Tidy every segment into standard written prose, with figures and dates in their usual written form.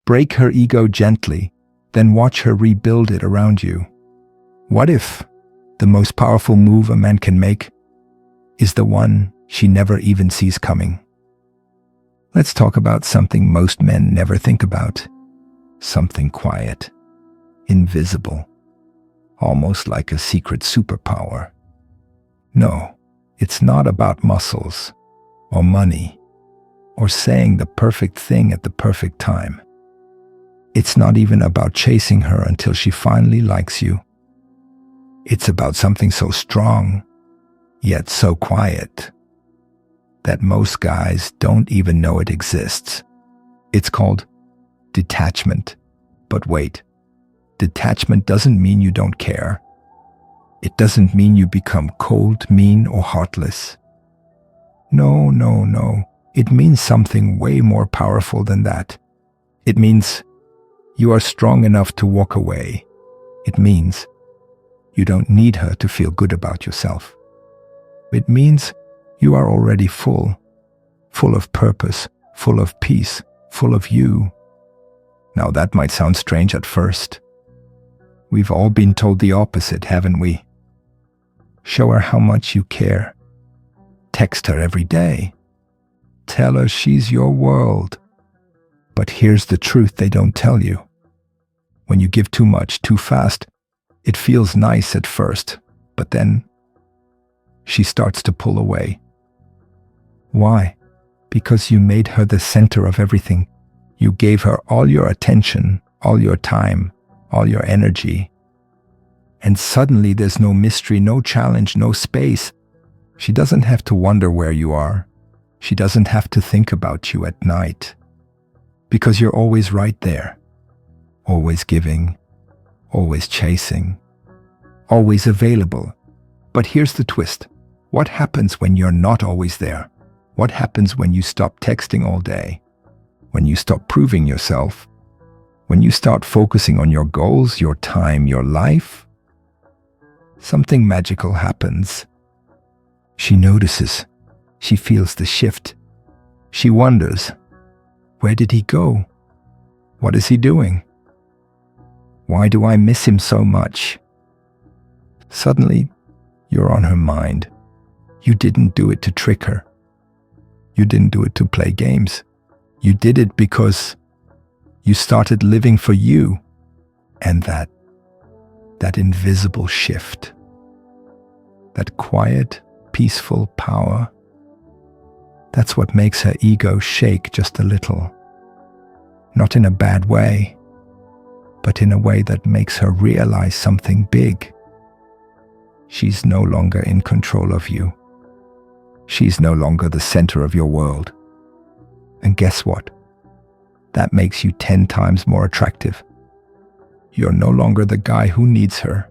Break her ego gently, then watch her rebuild it around you. What if the most powerful move a man can make is the one she never even sees coming? Let's talk about something most men never think about. Something quiet, invisible, almost like a secret superpower. No, it's not about muscles or money or saying the perfect thing at the perfect time. It's not even about chasing her until she finally likes you. It's about something so strong, yet so quiet, that most guys don't even know it exists. It's called detachment. But wait, detachment doesn't mean you don't care. It doesn't mean you become cold, mean, or heartless. No, no, no. It means something way more powerful than that. It means you are strong enough to walk away. It means you don't need her to feel good about yourself. It means you are already full of purpose, full of peace, full of you. Now that might sound strange at first. We've all been told the opposite, haven't we? Show her how much you care. Text her every day. Tell her she's your world. But here's the truth they don't tell you. When you give too much, too fast, it feels nice at first, but then she starts to pull away. Why? Because you made her the center of everything. You gave her all your attention, all your time, all your energy. And suddenly there's no mystery, no challenge, no space. She doesn't have to wonder where you are. She doesn't have to think about you at night. Because you're always right there. Always giving, always chasing, always available. But here's the twist. What happens when you're not always there? What happens when you stop texting all day? When you stop proving yourself? When you start focusing on your goals, your time, your life? Something magical happens. She notices. She feels the shift. She wonders, where did he go? What is he doing? Why do I miss him so much? Suddenly, you're on her mind. You didn't do it to trick her. You didn't do it to play games. You did it because you started living for you. And that invisible shift, that quiet, peaceful power, that's what makes her ego shake just a little. Not in a bad way, but in a way that makes her realize something big. She's no longer in control of you. She's no longer the center of your world. And guess what? That makes you 10 times more attractive. You're no longer the guy who needs her.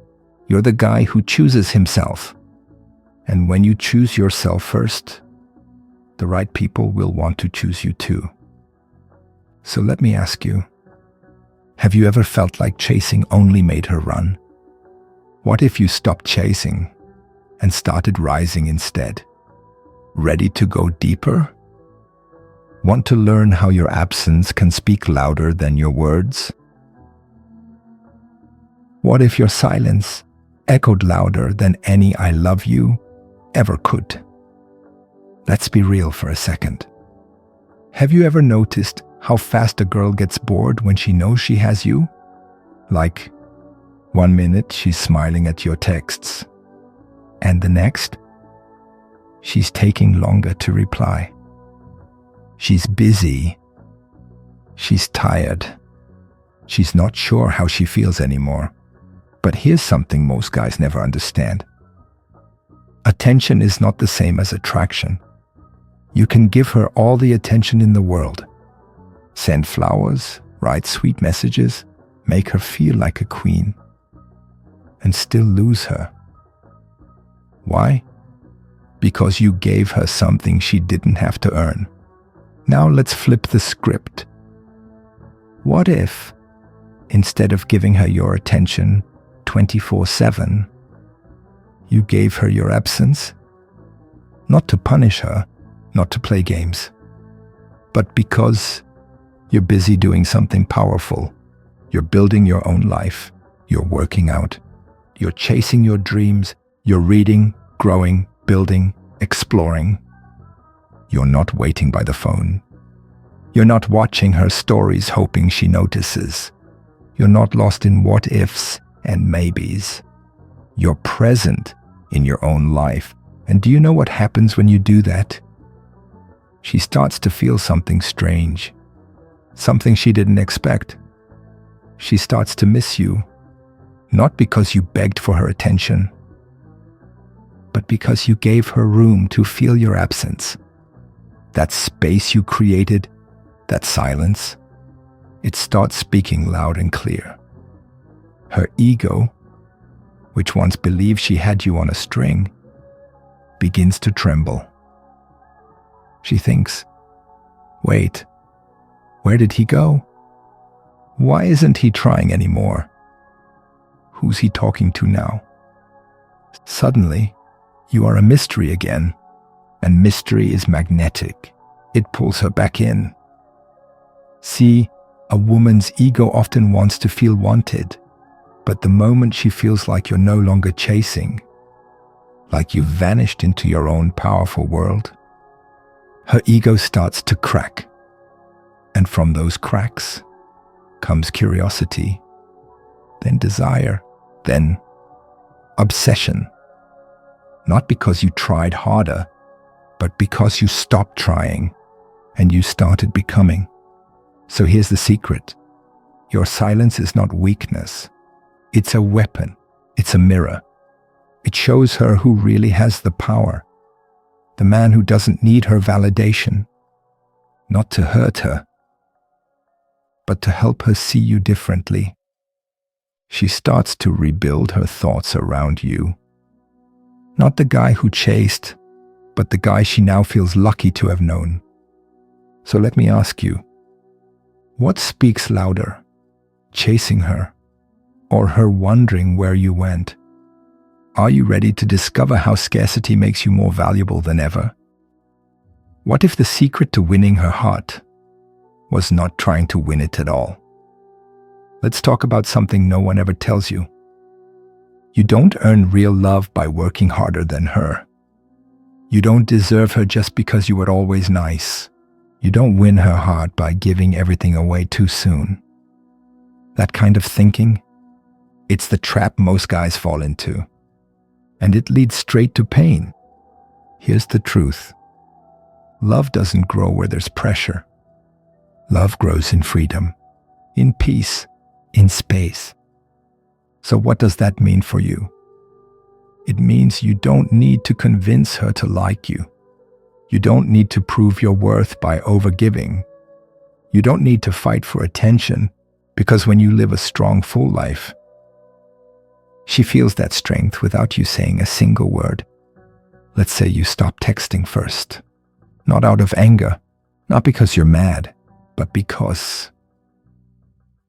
You're the guy who chooses himself. And when you choose yourself first, the right people will want to choose you too. So let me ask you, have you ever felt like chasing only made her run? What if you stopped chasing and started rising instead? Ready to go deeper? Want to learn how your absence can speak louder than your words? What if your silence echoed louder than any I love you ever could? Let's be real for a second. Have you ever noticed how fast a girl gets bored when she knows she has you? Like, 1 minute she's smiling at your texts, and the next, she's taking longer to reply. She's busy. She's tired. She's not sure how she feels anymore. But here's something most guys never understand. Attention is not the same as attraction. You can give her all the attention in the world. Send flowers, write sweet messages, make her feel like a queen, and still lose her. Why? Because you gave her something she didn't have to earn. Now let's flip the script. What if, instead of giving her your attention 24/7, you gave her your absence? Not to punish her, not to play games, but because You're busy doing something powerful. You're building your own life. You're working out. You're chasing your dreams. You're reading, growing, building, exploring. You're not waiting by the phone. You're not watching her stories hoping she notices. You're not lost in what ifs and maybes. You're present in your own life. And do you know what happens when you do that? She starts to feel something strange, something she didn't expect. She starts to miss you, not because you begged for her attention, but because you gave her room to feel your absence. That space you created, that silence, it starts speaking loud and clear. Her ego, which once believed she had you on a string, begins to tremble. She thinks, wait, where did he go? Why isn't he trying anymore? Who's he talking to now? Suddenly, you are a mystery again, and mystery is magnetic. It pulls her back in. See, a woman's ego often wants to feel wanted, but the moment she feels like you're no longer chasing, like you've vanished into your own powerful world, her ego starts to crack. And from those cracks comes curiosity, then desire, then obsession. Not because you tried harder, but because you stopped trying and you started becoming. So here's the secret. Your silence is not weakness. It's a weapon. It's a mirror. It shows her who really has the power. The man who doesn't need her validation. Not to hurt her, but to help her see you differently. She starts to rebuild her thoughts around you. Not the guy who chased, but the guy she now feels lucky to have known. So let me ask you, what speaks louder, chasing her, or her wondering where you went? Are you ready to discover how scarcity makes you more valuable than ever? What if the secret to winning her heart was not trying to win it at all? Let's talk about something no one ever tells you. You don't earn real love by working harder than her. You don't deserve her just because you were always nice. You don't win her heart by giving everything away too soon. That kind of thinking, it's the trap most guys fall into. And it leads straight to pain. Here's the truth. Love doesn't grow where there's pressure. Love grows in freedom, in peace, in space. So what does that mean for you? It means you don't need to convince her to like you. You don't need to prove your worth by overgiving. You don't need to fight for attention, because when you live a strong, full life, she feels that strength without you saying a single word. Let's say you stop texting first. Not out of anger, not because you're mad, but because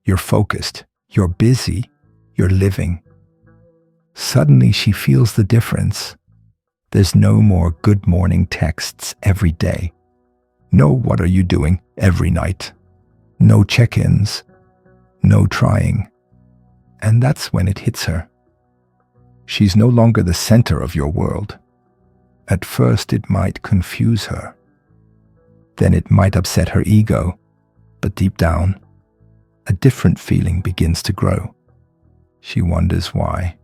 you're focused, you're busy, you're living. Suddenly she feels the difference. There's no more good morning texts every day. No what are you doing every night. No check-ins. No trying. And that's when it hits her. She's no longer the center of your world. At first it might confuse her. Then it might upset her ego. But deep down, a different feeling begins to grow. She wonders why.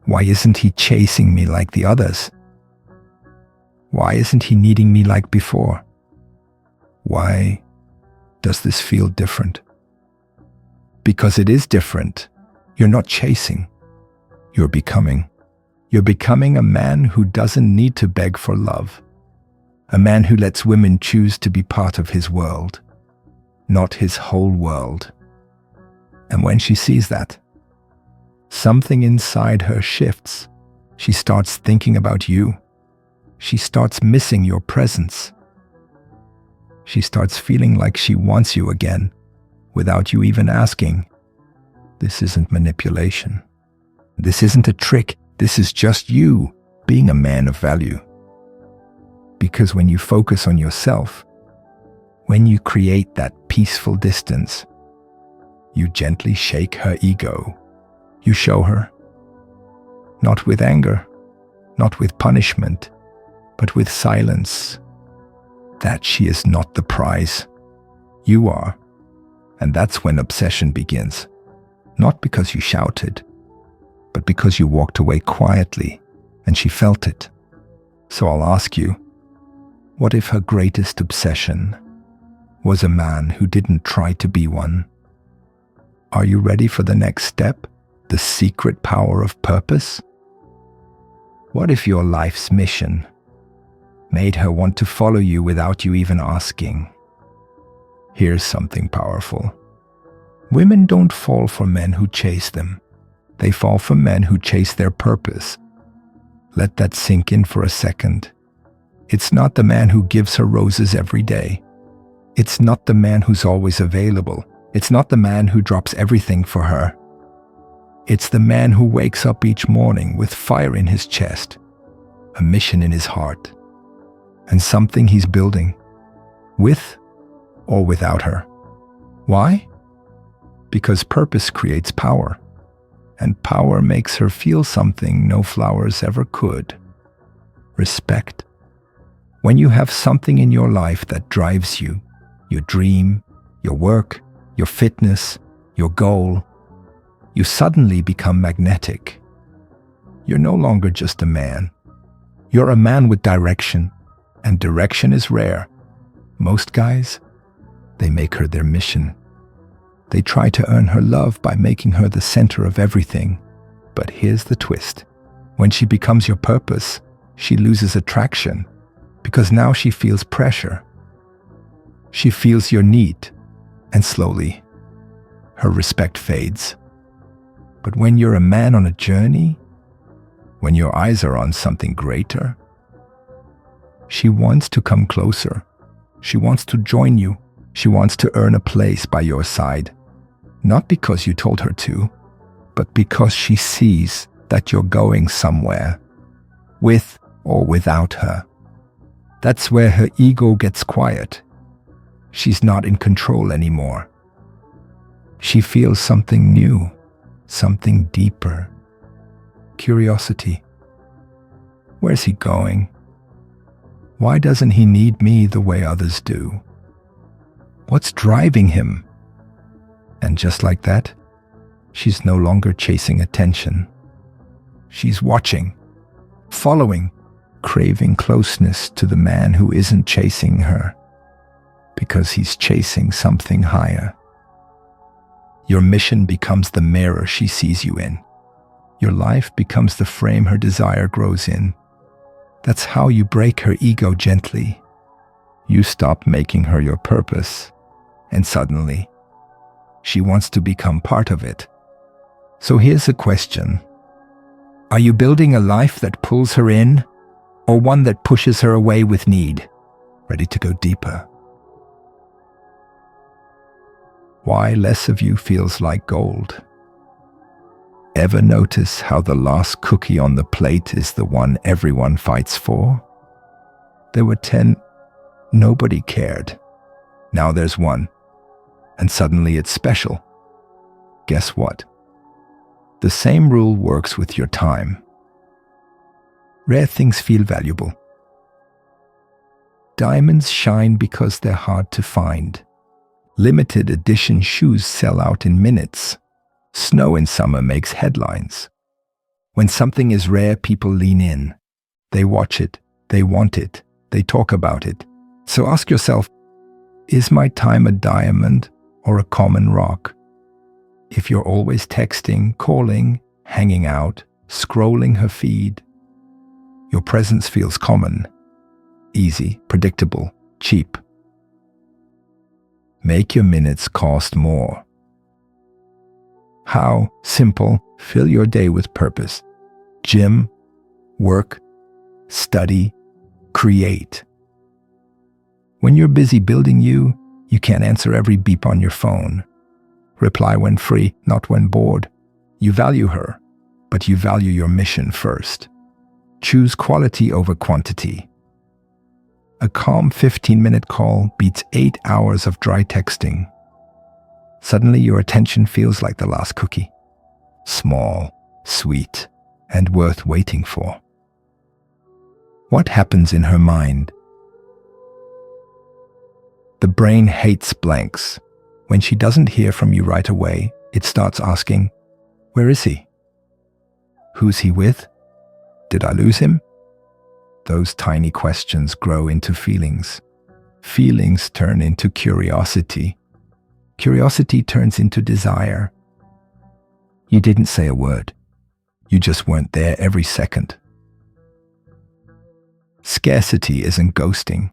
Why isn't he chasing me like the others? Why isn't he needing me like before? Why does this feel different? Because it is different. You're not chasing. You're becoming. You're becoming a man who doesn't need to beg for love. A man who lets women choose to be part of his world, not his whole world. And when she sees that, something inside her shifts. She starts thinking about you. She starts missing your presence. She starts feeling like she wants you again, without you even asking. This isn't manipulation. This isn't a trick. This is just you being a man of value. Because when you focus on yourself, when you create that peaceful distance. You gently shake her ego. You show her, not with anger, not with punishment, but with silence, that she is not the prize. You are. And that's when obsession begins. Not because you shouted, but because you walked away quietly and she felt it. So I'll ask you, what if her greatest obsession was a man who didn't try to be one? Are you ready for the next step? The secret power of purpose? What if your life's mission made her want to follow you without you even asking? Here's something powerful. Women don't fall for men who chase them. They fall for men who chase their purpose. Let that sink in for a second. It's not the man who gives her roses every day. It's not the man who's always available. It's not the man who drops everything for her. It's the man who wakes up each morning with fire in his chest, a mission in his heart, and something he's building, with or without her. Why? Because purpose creates power, and power makes her feel something no flowers ever could. Respect. When you have something in your life that drives you, your dream, your work, your fitness, your goal, you suddenly become magnetic. You're no longer just a man. You're a man with direction, and direction is rare. Most guys, they make her their mission. They try to earn her love by making her the center of everything. But here's the twist. When she becomes your purpose, she loses attraction, because now she feels pressure. She feels your need, and slowly, her respect fades. But when you're a man on a journey, when your eyes are on something greater, she wants to come closer. She wants to join you. She wants to earn a place by your side. Not because you told her to, but because she sees that you're going somewhere, with or without her. That's where her ego gets quiet. She's not in control anymore. She feels something new, something deeper. Curiosity. Where's he going? Why doesn't he need me the way others do? What's driving him? And just like that, she's no longer chasing attention. She's watching, following, craving closeness to the man who isn't chasing her, because he's chasing something higher. Your mission becomes the mirror she sees you in. Your life becomes the frame her desire grows in. That's how you break her ego gently. You stop making her your purpose, and suddenly, she wants to become part of it. So here's a question. Are you building a life that pulls her in, or one that pushes her away with need, ready to go deeper? Why less of you feels like gold? Ever notice how the last cookie on the plate is the one everyone fights for? There were 10, nobody cared. Now there's one, and suddenly it's special. Guess what? The same rule works with your time. Rare things feel valuable. Diamonds shine because they're hard to find. Limited edition shoes sell out in minutes. Snow in summer makes headlines. When something is rare, people lean in. They watch it, they want it, they talk about it. So ask yourself, is my time a diamond or a common rock? If you're always texting, calling, hanging out, scrolling her feed, your presence feels common, easy, predictable, cheap. Make your minutes cost more. How? Simple. Fill your day with purpose. Gym, work, study, create. When you're busy building you, you can't answer every beep on your phone. Reply when free, not when bored. You value her, but you value your mission first. Choose quality over quantity. A calm 15-minute call beats 8 hours of dry texting. Suddenly your attention feels like the last cookie. Small, sweet, and worth waiting for. What happens in her mind? The brain hates blanks. When she doesn't hear from you right away, it starts asking, where is he? Who's he with? Did I lose him? Those tiny questions grow into feelings. Feelings turn into curiosity. Curiosity turns into desire. You didn't say a word. You just weren't there every second. Scarcity isn't ghosting.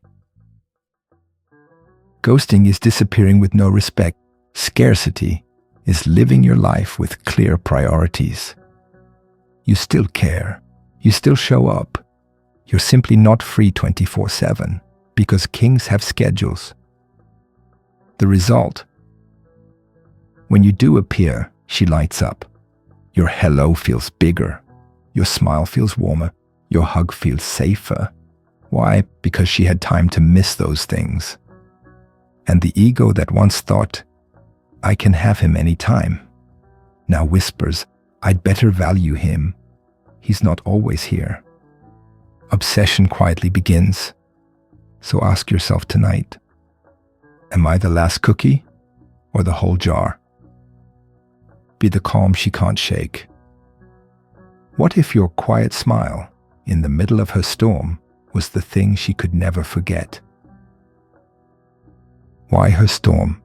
Ghosting is disappearing with no respect. Scarcity is living your life with clear priorities. You still care. You still show up. You're simply not free 24/7 because kings have schedules. The result? When you do appear, she lights up. Your hello feels bigger. Your smile feels warmer. Your hug feels safer. Why? Because she had time to miss those things. And the ego that once thought, I can have him anytime, now whispers, I'd better value him. He's not always here. Obsession quietly begins. So ask yourself tonight, am I the last cookie or the whole jar? Be the calm she can't shake. What if your quiet smile in the middle of her storm was the thing she could never forget? Why her storm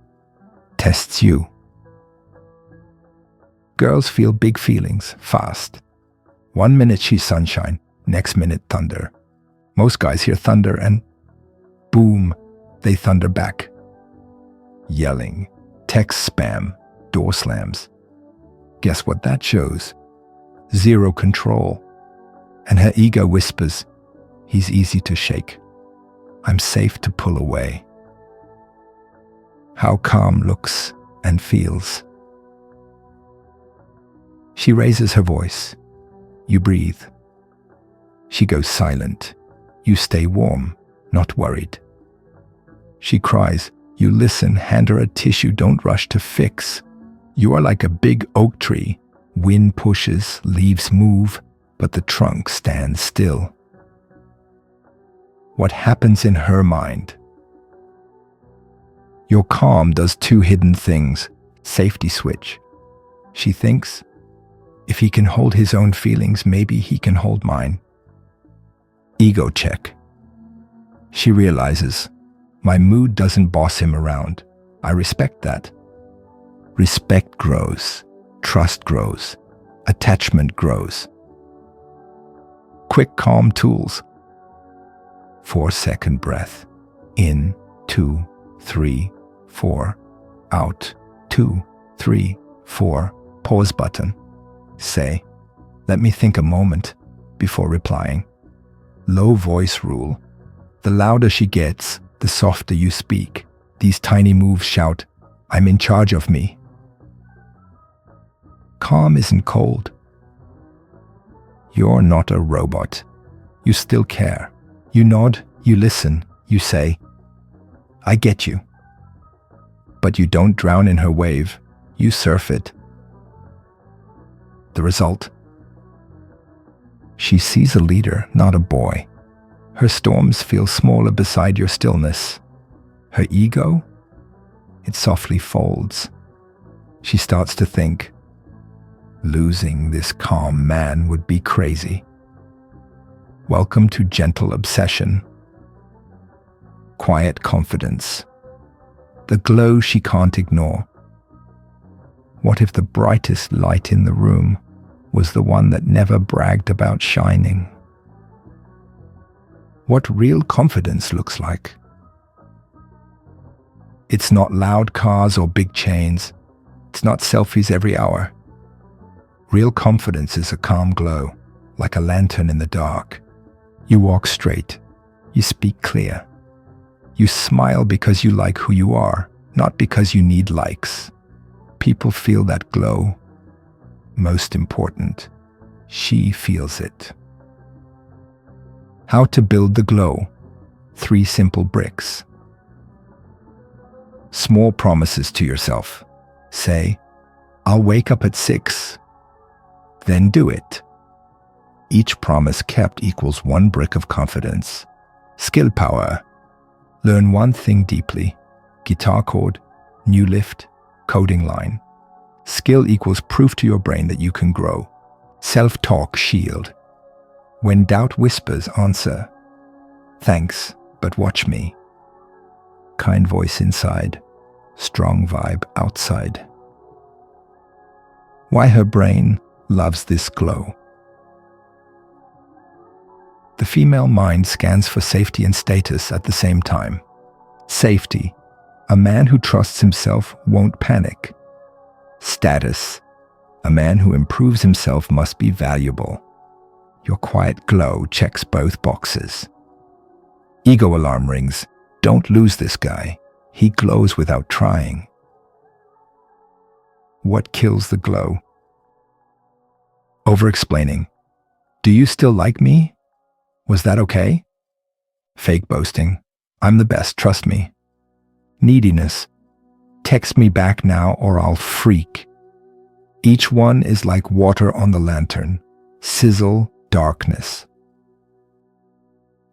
tests you. Girls feel big feelings fast. 1 minute she's sunshine, next minute thunder. Most guys hear thunder and boom, they thunder back. Yelling, text spam, door slams. Guess what that shows? Zero control. And her ego whispers, he's easy to shake. I'm safe to pull away. How calm looks and feels. She raises her voice. You breathe. She goes silent. You stay warm, not worried. She cries. You listen, hand her a tissue, don't rush to fix. You are like a big oak tree. Wind pushes, leaves move, but the trunk stands still. What happens in her mind? Your calm does two hidden things. Safety switch. She thinks, if he can hold his own feelings, maybe he can hold mine. Ego check. She realizes, my mood doesn't boss him around. I respect that. Respect grows. Trust grows. Attachment grows. Quick calm tools. 4-second breath. In, 2, 3, 4. Out, 2, 3, 4. Pause button. Say, let me think a moment before replying. Low voice rule. The louder she gets, the softer you speak. These tiny moves shout, I'm in charge of me. Calm isn't cold. You're not a robot. You still care. You nod, you listen, you say, I get you. But you don't drown in her wave, you surf it. The result? She sees a leader, not a boy. Her storms feel smaller beside your stillness. Her ego? It softly folds. She starts to think, losing this calm man would be crazy. Welcome to gentle obsession. Quiet confidence. The glow she can't ignore. What if the brightest light in the room was the one that never bragged about shining? What real confidence looks like. It's not loud cars or big chains. It's not selfies every hour. Real confidence is a calm glow, like a lantern in the dark. You walk straight. You speak clear. You smile because you like who you are, not because you need likes. People feel that glow. Most important, she feels it. How to build the glow. 3 simple bricks. Small promises to yourself. Say, I'll wake up at 6. Then do it. Each promise kept equals 1 brick of confidence. Skill power. Learn one thing deeply. Guitar chord, new lift, coding line. Skill equals proof to your brain that you can grow. Self-talk shield. When doubt whispers, answer. Thanks, but watch me. Kind voice inside, strong vibe outside. Why her brain loves this glow. The female mind scans for safety and status at the same time. Safety. A man who trusts himself won't panic. Status. A man who improves himself must be valuable. Your quiet glow checks both boxes. Ego alarm rings. Don't lose this guy. He glows without trying. What kills the glow? Over-explaining. Do you still like me? Was that okay? Fake boasting. I'm the best, trust me. Neediness. Text me back now or I'll freak. Each one is like water on the lantern. Sizzle, darkness.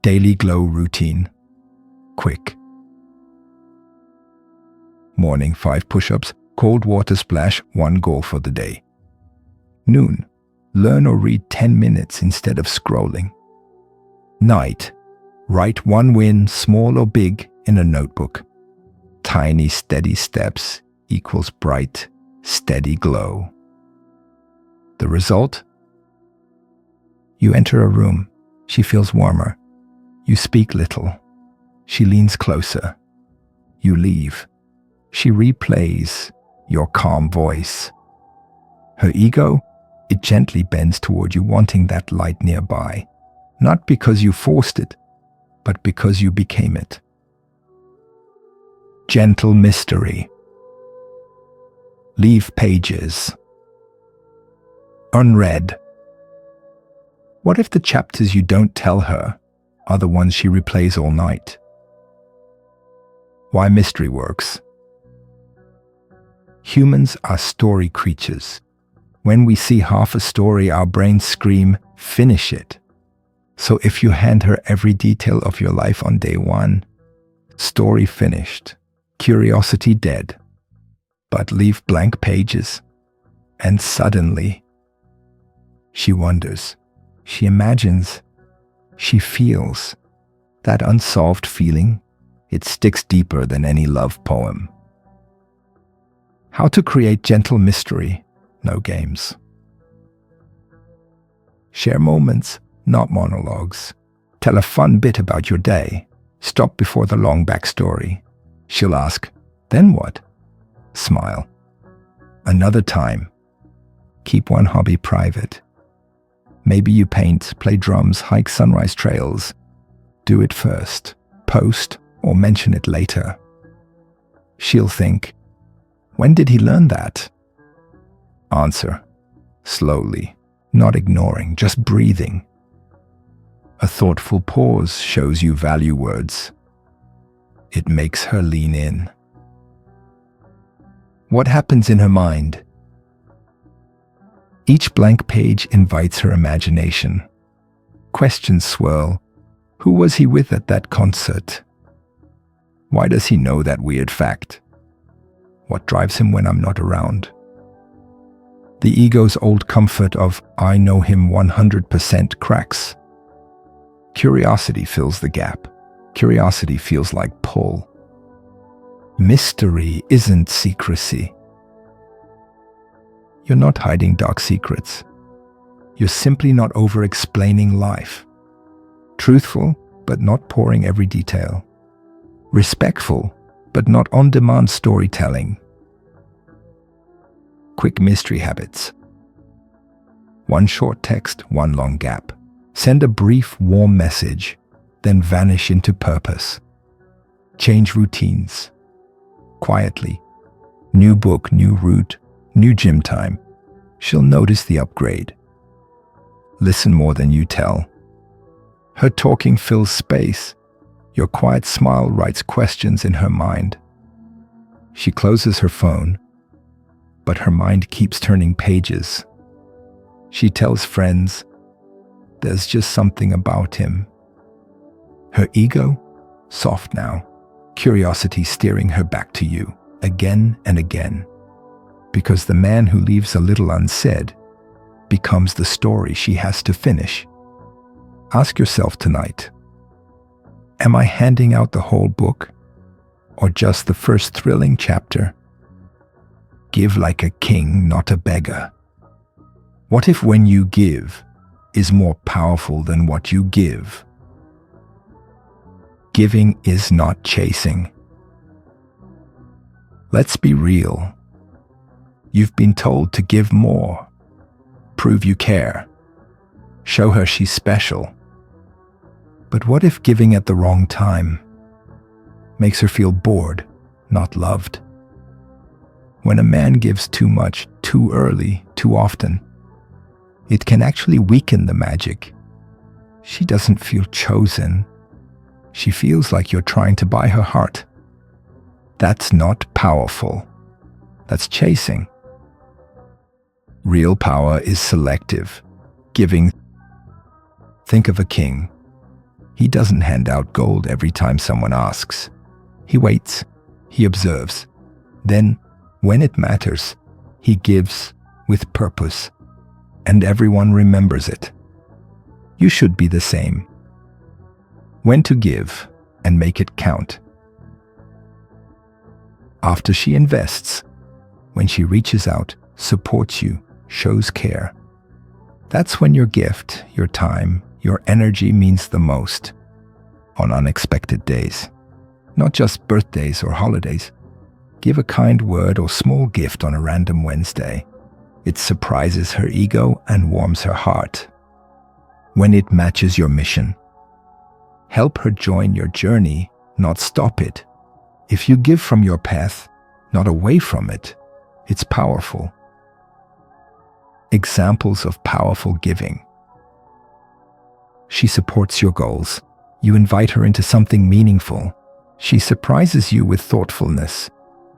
Daily glow routine. Quick. Morning 5 push-ups, cold water splash, 1 goal for the day. Noon. Learn or read 10 minutes instead of scrolling. Night. Write 1 win, small or big, in a notebook. Tiny, steady steps equals bright, steady glow. The result? You enter a room. She feels warmer. You speak little. She leans closer. You leave. She replays your calm voice. Her ego? It gently bends toward you, wanting that light nearby. Not because you forced it, but because you became it. Gentle mystery. Leave pages. Unread. What if the chapters you don't tell her are the ones she replays all night? Why mystery works. Humans are story creatures. When we see half a story, our brains scream, finish it. So if you hand her every detail of your life on day 1, story finished, curiosity dead. But leave blank pages, and suddenly, she wonders, she imagines, she feels. That unsolved feeling, it sticks deeper than any love poem. How to create gentle mystery, no games. Share moments, not monologues. Tell a fun bit about your day. Stop before the long backstory. She'll ask, then what? Smile. Another time. Keep one hobby private. Maybe you paint, play drums, hike sunrise trails. Do it first, post, or mention it later. She'll think, when did he learn that? Answer, slowly, not ignoring, just breathing. A thoughtful pause shows you value words. It makes her lean in. What happens in her mind? Each blank page invites her imagination. Questions swirl. Who was he with at that concert? Why does he know that weird fact? What drives him when I'm not around? The ego's old comfort of, I know him 100% cracks. Curiosity fills the gap. Curiosity feels like pull. Mystery isn't secrecy. You're not hiding dark secrets. You're simply not over-explaining life. Truthful, but not pouring every detail. Respectful, but not on-demand storytelling. Quick mystery habits. 1 short text, 1 long gap. Send a brief, warm message, then vanish into purpose. Change routines. Quietly. New book, new route, new gym time. She'll notice the upgrade. Listen more than you tell. Her talking fills space. Your quiet smile writes questions in her mind. She closes her phone, but her mind keeps turning pages. She tells friends, there's just something about him. Her ego, soft now, curiosity steering her back to you, again and again. Because the man who leaves a little unsaid becomes the story she has to finish. Ask yourself tonight, am I handing out the whole book or just the first thrilling chapter? Give like a king, not a beggar. What if when you give is more powerful than what you give? Giving is not chasing. Let's be real. You've been told to give more. Prove you care. Show her she's special. But what if giving at the wrong time makes her feel bored, not loved? When a man gives too much, too early, too often, it can actually weaken the magic. She doesn't feel chosen. She feels like you're trying to buy her heart. That's not powerful. That's chasing. Real power is selective, giving. Think of a king. He doesn't hand out gold every time someone asks. He waits. He observes. Then, when it matters, he gives with purpose, and everyone remembers it. You should be the same. When to give and make it count. After she invests, when she reaches out, supports you, shows care. That's when your gift, your time, your energy means the most. On unexpected days, not just birthdays or holidays. Give a kind word or small gift on a random Wednesday. It surprises her ego and warms her heart. When it matches your mission, help her join your journey, not stop it. If you give from your path, not away from it, it's powerful. Examples of powerful giving. She supports your goals. You invite her into something meaningful. She surprises you with thoughtfulness.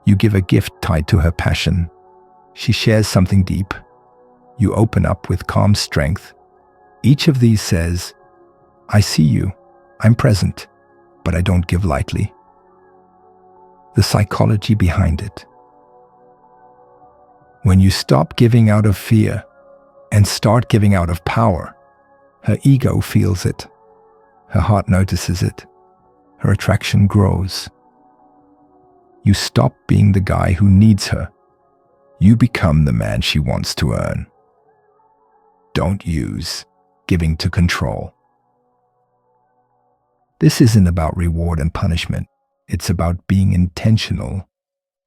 You give a gift tied to her passion. She shares something deep. You open up with calm strength. Each of these says, I see you, I'm present, but I don't give lightly. The psychology behind it. When you stop giving out of fear and start giving out of power, her ego feels it. Her heart notices it. Her attraction grows. You stop being the guy who needs her. You become the man she wants to earn. Don't use giving to control. This isn't about reward and punishment. It's about being intentional.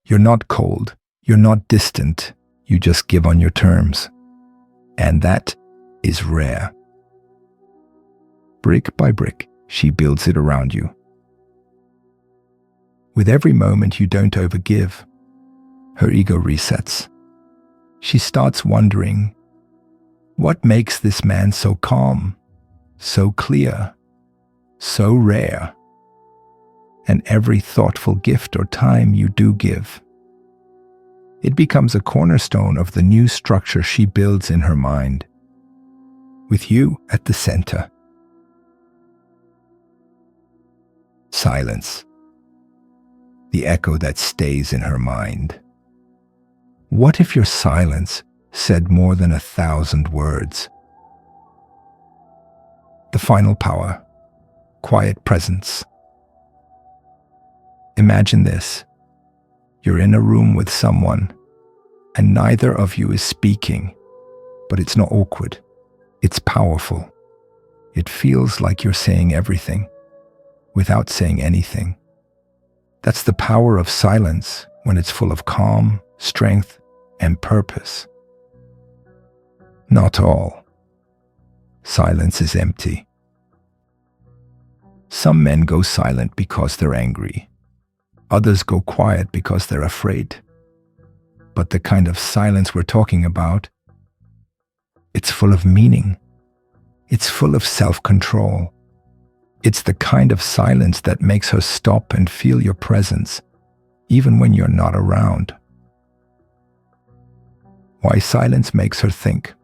You're not cold. You're not distant. You just give on your terms. And that is rare. Brick by brick, she builds it around you. With every moment you don't overgive, her ego resets. She starts wondering, what makes this man so calm, so clear, so rare? And every thoughtful gift or time you do give, it becomes a cornerstone of the new structure she builds in her mind, with you at the center. Silence. The echo that stays in her mind. What if your silence said more than 1,000 words? The final power. Quiet presence. Imagine this. You're in a room with someone, and neither of you is speaking, but it's not awkward. It's powerful. It feels like you're saying everything without saying anything. That's the power of silence when it's full of calm, strength, and purpose. Not all. Silence is empty. Some men go silent because they're angry. Others go quiet because they're afraid. But the kind of silence we're talking about, it's full of meaning. It's full of self-control. It's the kind of silence that makes her stop and feel your presence, even when you're not around. Why silence makes her think.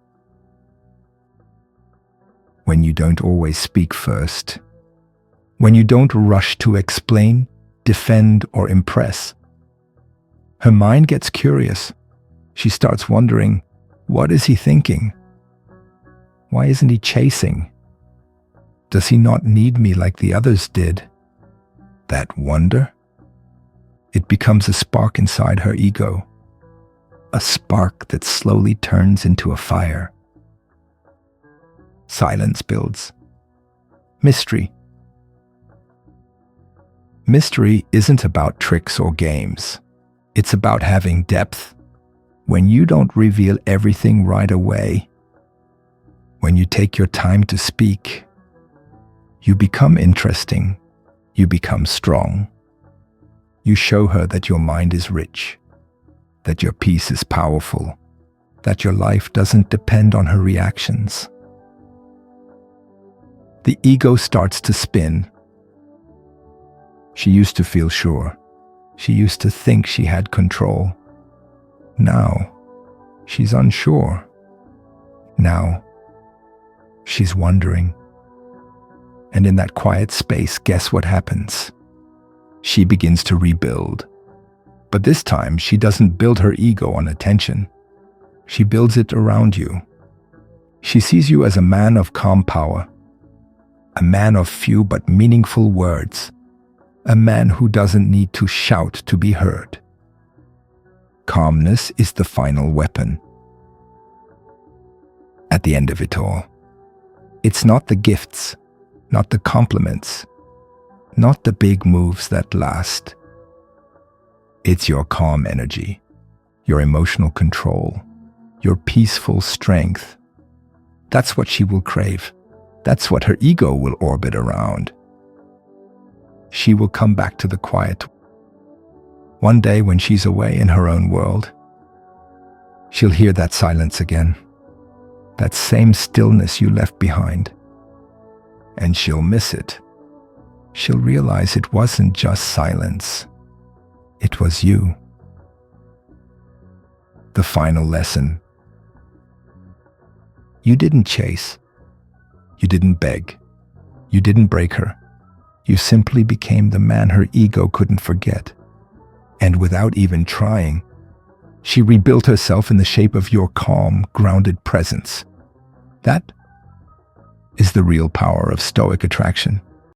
When you don't always speak first, when you don't rush to explain, defend, or impress, her mind gets curious. She starts wondering, what is he thinking? Why isn't he chasing? Does he not need me like the others did? That wonder? It becomes a spark inside her ego, a spark that slowly turns into a fire. Silence builds. Mystery. Mystery isn't about tricks or games. It's about having depth. When you don't reveal everything right away, when you take your time to speak, you become interesting. You become strong. You show her that your mind is rich, that your peace is powerful, that your life doesn't depend on her reactions. The ego starts to spin. She used to feel sure. She used to think she had control. Now, she's unsure. Now, she's wondering. And in that quiet space, guess what happens? She begins to rebuild. But this time, she doesn't build her ego on attention. She builds it around you. She sees you as a man of calm power, a man of few but meaningful words, a man who doesn't need to shout to be heard. Calmness is the final weapon. At the end of it all, it's not the gifts, not the compliments, not the big moves that last. It's your calm energy, your emotional control, your peaceful strength. That's what she will crave. That's what her ego will orbit around. She will come back to the quiet. One day when she's away in her own world, she'll hear that silence again, that same stillness you left behind. And she'll miss it. She'll realize it wasn't just silence. It was you. The final lesson. You didn't chase. You didn't beg. You didn't break her. You simply became the man her ego couldn't forget. And without even trying, she rebuilt herself in the shape of your calm, grounded presence. That is the real power of Stoic attraction.